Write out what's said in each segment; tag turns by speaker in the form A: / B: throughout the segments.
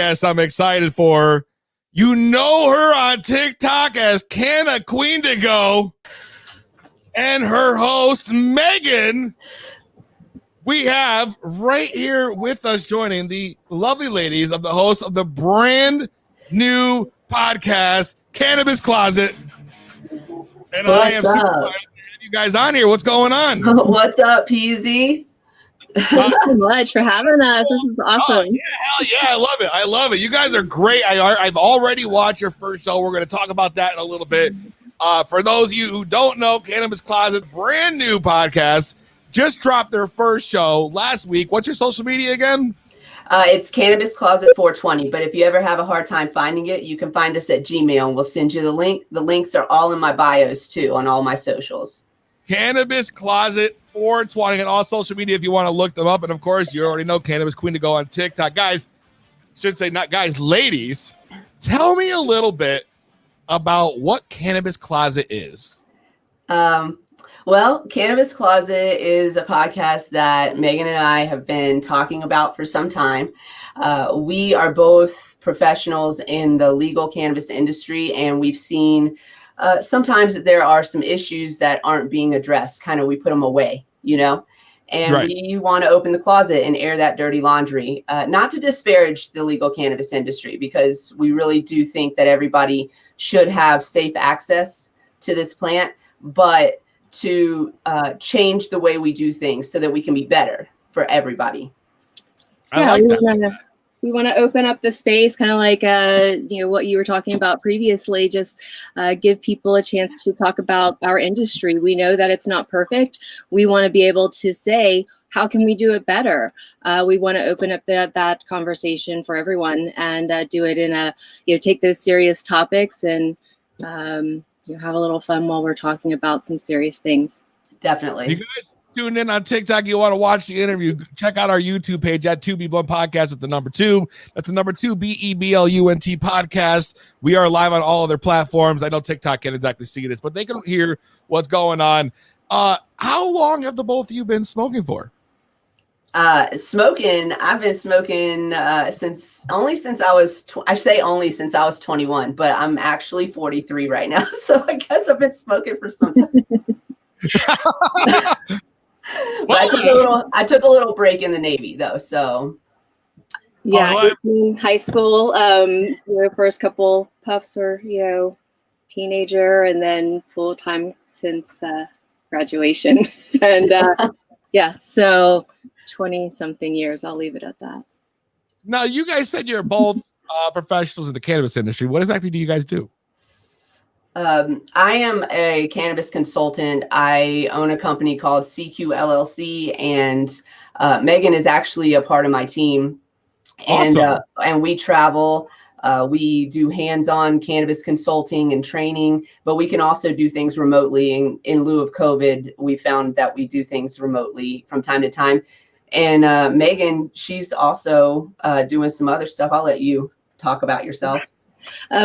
A: Yes, I'm excited for. You know her on TikTok as Canna Queen to Go, and her host Megan. We have right here with us joining the lovely ladies of the host of the brand new podcast Cannabis Closet. And I am super excited to have you guys on here. What's going on?
B: What's up, PZ?
C: Thanks so much for having us. This is awesome.
A: Oh, yeah, hell yeah, I love it. I love it. You guys are great. I've already watched your first show. We're going to talk about that in a little bit. For those of you who don't know, Cannabis Closet, brand new podcast, just dropped their first show last week. What's your social media again?
B: It's Cannabis Closet 420. But if you ever have a hard time finding it, you can find us at Gmail, and we'll send you the link. The links are all in my bios too on all my socials. Cannabis
A: Closet 420 and all social media if you want to look them up. And of course, you already know Cannabis Queen to Go on TikTok. Guys, should say not guys, ladies, tell me a little bit about what Cannabis Closet is.
B: Well, Cannabis Closet is a podcast that Megan and I have been talking about for some time. We are both professionals in the legal cannabis industry, and we've seen sometimes that there are some issues that aren't being addressed. Kind of, we put them away, and right. We want to open the closet and air that dirty laundry, not to disparage the legal cannabis industry, because we really do think that everybody should have safe access to this plant, but to change the way we do things so that we can be better for everybody.
C: Yeah, we want to open up the space, kind of like what you were talking about previously, just give people a chance to talk about our industry. We know that it's not perfect. We want to be able to say, how can we do it better? We want to open up that conversation for everyone and do it in a, take those serious topics and have a little fun while we're talking about some serious things.
B: Definitely.
A: You guys tune in on TikTok. You want to watch the interview, check out our YouTube page at 2B Blunt Podcast with the number 2. That's the number 2 BEBLUNT podcast. We are live on all other platforms. I know TikTok can't exactly see this, but they can hear what's going on. How long have the both of you been smoking for?
B: I've been smoking since I was since I was 21, but I'm actually 43 right now. So I guess I've been smoking for some time. But I took a little break in the Navy though. So
C: yeah, in high school, first couple puffs were, teenager, and then full time since graduation. And yeah, so 20-something years. I'll leave it at that.
A: Now, you guys said you're both professionals in the cannabis industry. What exactly do you guys do?
B: I am a cannabis consultant. I own a company called CQ LLC, and Megan is actually a part of my team. Awesome. And we travel. We do hands-on cannabis consulting and training, but we can also do things remotely. In lieu of COVID, we found that we do things remotely from time to time. And Megan, she's also doing some other stuff. I'll let you talk about yourself.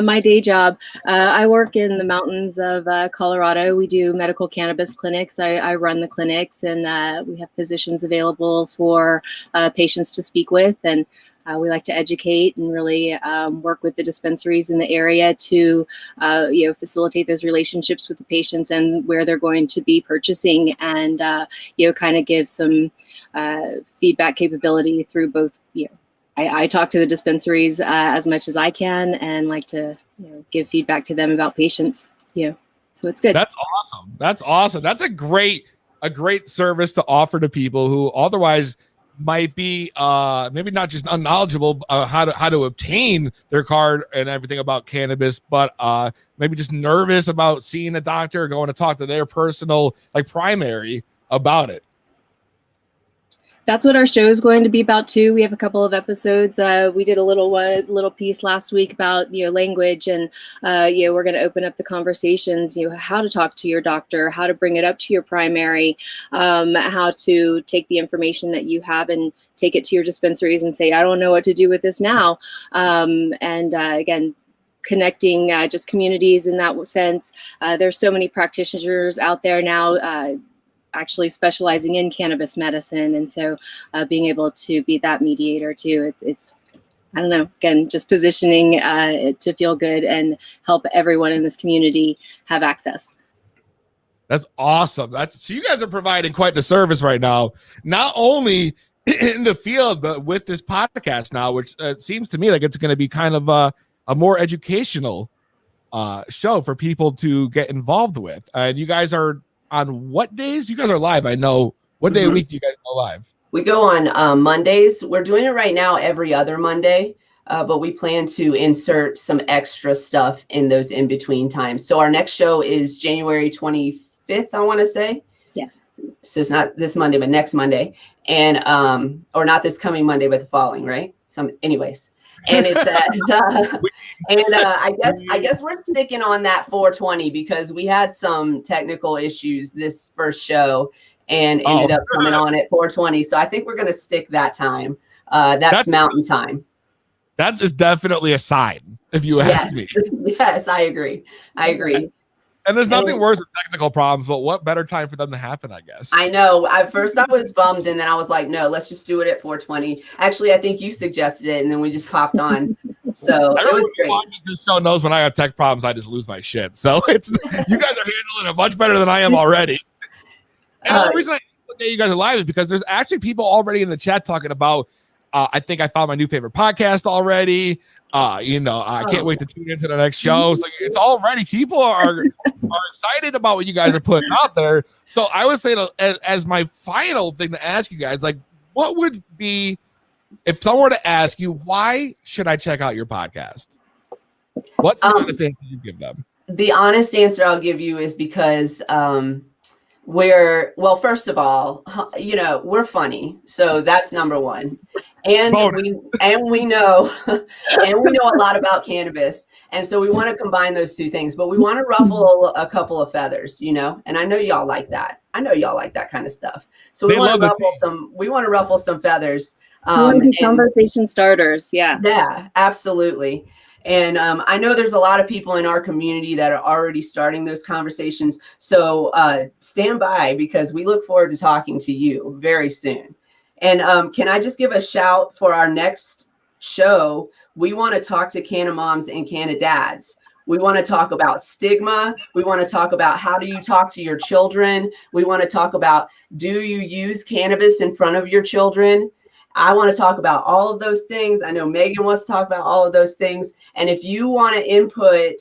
C: My day job, I work in the mountains of Colorado. We do medical cannabis clinics. I run the clinics, and we have physicians available for patients to speak with. And we like to educate and really work with the dispensaries in the area to, facilitate those relationships with the patients and where they're going to be purchasing, and kind of give some feedback capability through both. I talk to the dispensaries as much as I can, and like to give feedback to them about patients. So it's good.
A: That's awesome. That's a great service to offer to people who otherwise might be maybe not just unknowledgeable how to obtain their card and everything about cannabis, but maybe just nervous about seeing a doctor or going to talk to their personal primary about it.
C: That's what our show is going to be about too. We have a couple of episodes. We did a little piece last week about language, and we're going to open up the conversations. How to talk to your doctor, how to bring it up to your primary, how to take the information that you have and take it to your dispensaries and say, I don't know what to do with this now. Again, connecting just communities in that sense. There's so many practitioners out there now. Actually specializing in cannabis medicine, and so being able to be that mediator too, it's I don't know, again, just positioning it to feel good and help everyone in this community have access.
A: That's awesome. So you guys are providing quite the service right now, not only in the field, but with this podcast now, which seems to me like it's going to be kind of a more educational show for people to get involved with. And you guys are on what days? You guys are live. I know. What day a week do you guys go live?
B: We go on Mondays. We're doing it right now every other Monday, but we plan to insert some extra stuff in those in-between times. So our next show is January 25th, I want to say.
C: Yes.
B: So it's not this Monday, but next Monday. And or not this coming Monday, but the following, right? Anyways. And it's I guess we're sticking on that 420 because we had some technical issues this first show and ended up coming on at 420. So I think we're going to stick that time. That's Mountain Time.
A: That is definitely a sign, if you ask me.
B: Yes, I agree.
A: And there's nothing worse than technical problems, but what better time for them to happen, I guess.
B: I know. At first I was bummed, and then I was like, no, let's just do it at 420. Actually, I think you suggested it, and then we just popped on. So it was great.
A: Watches this show knows when I have tech problems, I just lose my shit. So you guys are handling it much better than I am already. And the reason I look at you guys are live is because there's actually people already in the chat talking about, I think I found my new favorite podcast already. I can't wait to tune into the next show. So it's already, people are excited about what you guys are putting out there. So I would say as my final thing to ask you guys, like, what would be, if someone were to ask you, why should I check out your podcast? What's the honest answer you give them?
B: The honest answer I'll give you is because first of all, we're funny. So that's number one. And we know a lot about cannabis. And so we want to combine those two things, but we want to ruffle a couple of feathers, and I know y'all like that. I know y'all like that kind of stuff. So we want to ruffle some feathers.
C: Conversation starters. Yeah.
B: Yeah, absolutely. And I know there's a lot of people in our community that are already starting those conversations. So stand by because we look forward to talking to you very soon. And can I just give a shout for our next show? We want to talk to Canna moms and Canna dads. We want to talk about stigma. We want to talk about how do you talk to your children. We want to talk about, do you use cannabis in front of your children? I want to talk about all of those things. I know Megan wants to talk about all of those things. And if you want to input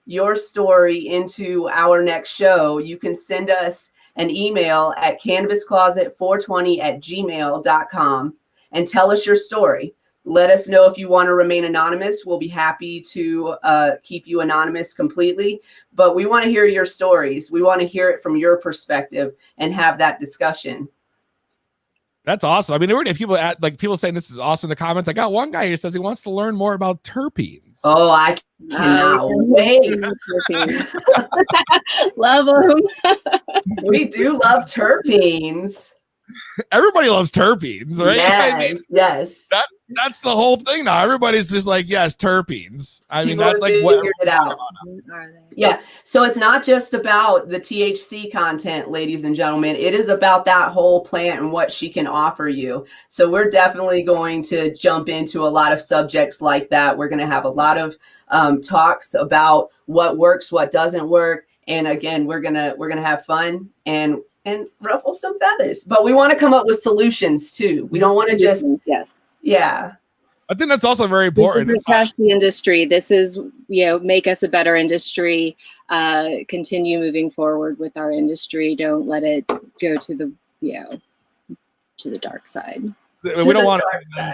B: your story into our next show, you can send us an email at cannabiscloset420@gmail.com and tell us your story. Let us know if you want to remain anonymous. We'll be happy to keep you anonymous completely. But we want to hear your stories. We want to hear it from your perspective and have that discussion.
A: That's awesome. I mean, there were people people saying this is awesome in the comments. I got one guy who says he wants to learn more about terpenes.
B: Oh, I cannot wait.
C: Love them.
B: We do love terpenes.
A: Everybody loves terpenes, right?
B: Yes, yes.
A: That's the whole thing now. Everybody's just like, yes, terpenes. I mean,
B: People
A: that's like what
B: figured it out. Yeah. So it's not just about the THC content, ladies and gentlemen. It is about that whole plant and what she can offer you. So we're definitely going to jump into a lot of subjects like that. We're going to have a lot of talks about what works, what doesn't work. And again, we're gonna have fun and ruffle some feathers. But we want to come up with solutions too. We don't want to just Yeah.
A: I think that's also very important.
C: This is crash the industry. This is, make us a better industry. Continue moving forward with our industry. Don't let it go to the, to the dark side.
A: We don't want to.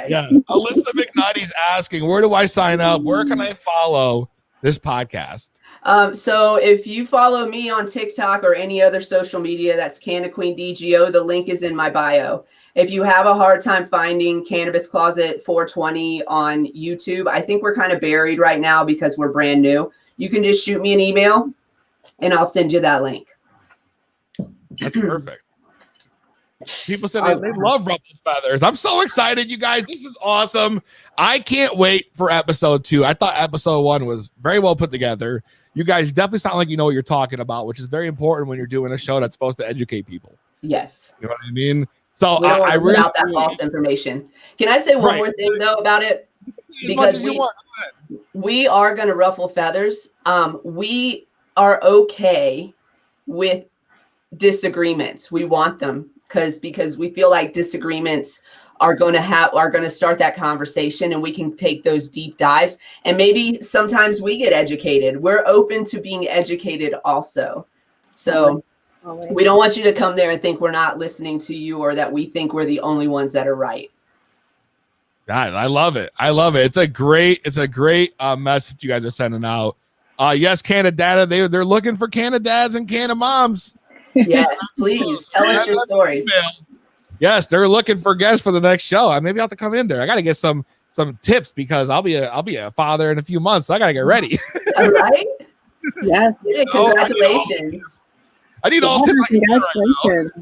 A: Yeah. Alyssa McNutty's asking, where do I sign up? Where can I follow this podcast?
B: So if you follow me on TikTok or any other social media, that's Canna Queen DGO. The link is in my bio. If you have a hard time finding Cannabis Closet 420 on YouTube, I think we're kind of buried right now because we're brand new. You can just shoot me an email and I'll send you that link.
A: That's perfect. People said they love ruffled feathers. I'm so excited, you guys. This is awesome. I can't wait for episode 2. I thought episode 1 was very well put together. You guys definitely sound like you know what you're talking about, which is very important when you're doing a show that's supposed to educate people.
B: Yes.
A: You know what I mean? So
B: we don't want
A: I
B: to
A: really
B: put out that false information. Can I say one more thing though about it? because we are going to ruffle feathers. We are okay with disagreements. We want them because we feel like disagreements are going to start that conversation, and we can take those deep dives, and maybe sometimes we get educated. We're open to being educated also. So always. We don't want you to come there and think we're not listening to you, or that we think we're the only ones that are right.
A: God, I love it. I love it. It's a great message you guys are sending out. Yes, Canada Data, they're looking for Canada dads and Canada moms.
B: Yes, please tell us your stories.
A: Yes, they're looking for guests for the next show. Maybe I'll have to come in there. I got to get some tips because I'll be a father in a few months. So I got to get ready.
B: All right.
C: Yes.
B: Yeah, congratulations.
A: I need all tips. Congratulations.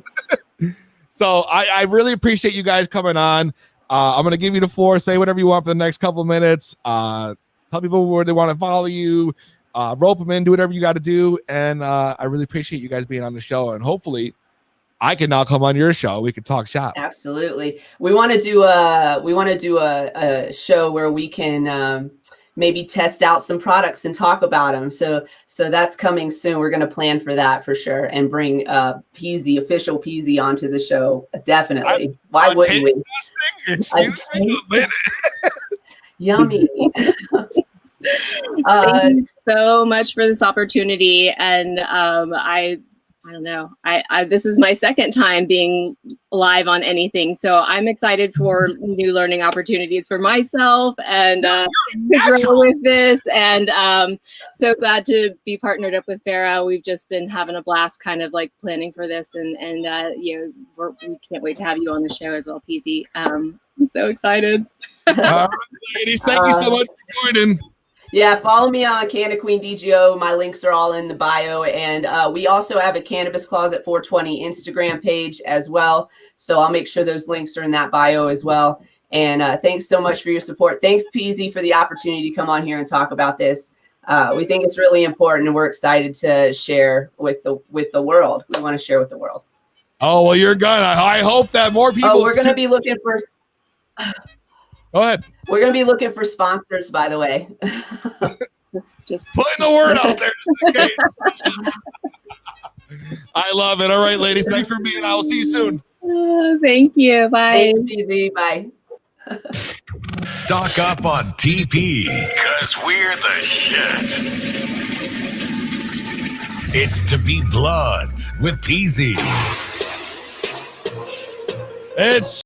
A: So I really appreciate you guys coming on. I'm going to give you the floor. Say whatever you want for the next couple of minutes. Tell people where they want to follow you. Rope them in. Do whatever you got to do. And I really appreciate you guys being on the show. And hopefully I can now come on your show. We can talk shop.
B: Absolutely. We want to do a show where we can maybe test out some products and talk about them. So that's coming soon. We're going to plan for that for sure, and bring Peasy, official Peasy, onto the show. Definitely. Why wouldn't we? Yummy.
C: Thank you so much for this opportunity. And I don't know. This is my second time being live on anything, so I'm excited for new learning opportunities for myself and to grow with this. And so glad to be partnered up with Farah. We've just been having a blast, kind of like planning for this, and we can't wait to have you on the show as well, Peasy. I'm so excited.
A: All right, ladies, thank you so much for joining.
B: Yeah, follow me on Canada Queen DGO. My links are all in the bio. And we also have a Cannabis Closet 420 Instagram page as well. So I'll make sure those links are in that bio as well. And thanks so much for your support. Thanks, Peasy, for the opportunity to come on here and talk about this. We think it's really important, and we're excited to share with the world. We want to share with the world.
A: Oh, well, you're gonna. I hope that more people.
B: Oh, we're going to be looking for...
A: Go ahead.
B: We're going to be looking for sponsors, by the way.
C: just
A: putting the word out there. Okay. I love it. All right, ladies. Thanks for being. I will see you soon.
C: Thank you. Bye.
B: Thanks, Easy. Bye.
D: Stock up on TP, because we're the shit. It's To Be Blood with Peasy.
A: It's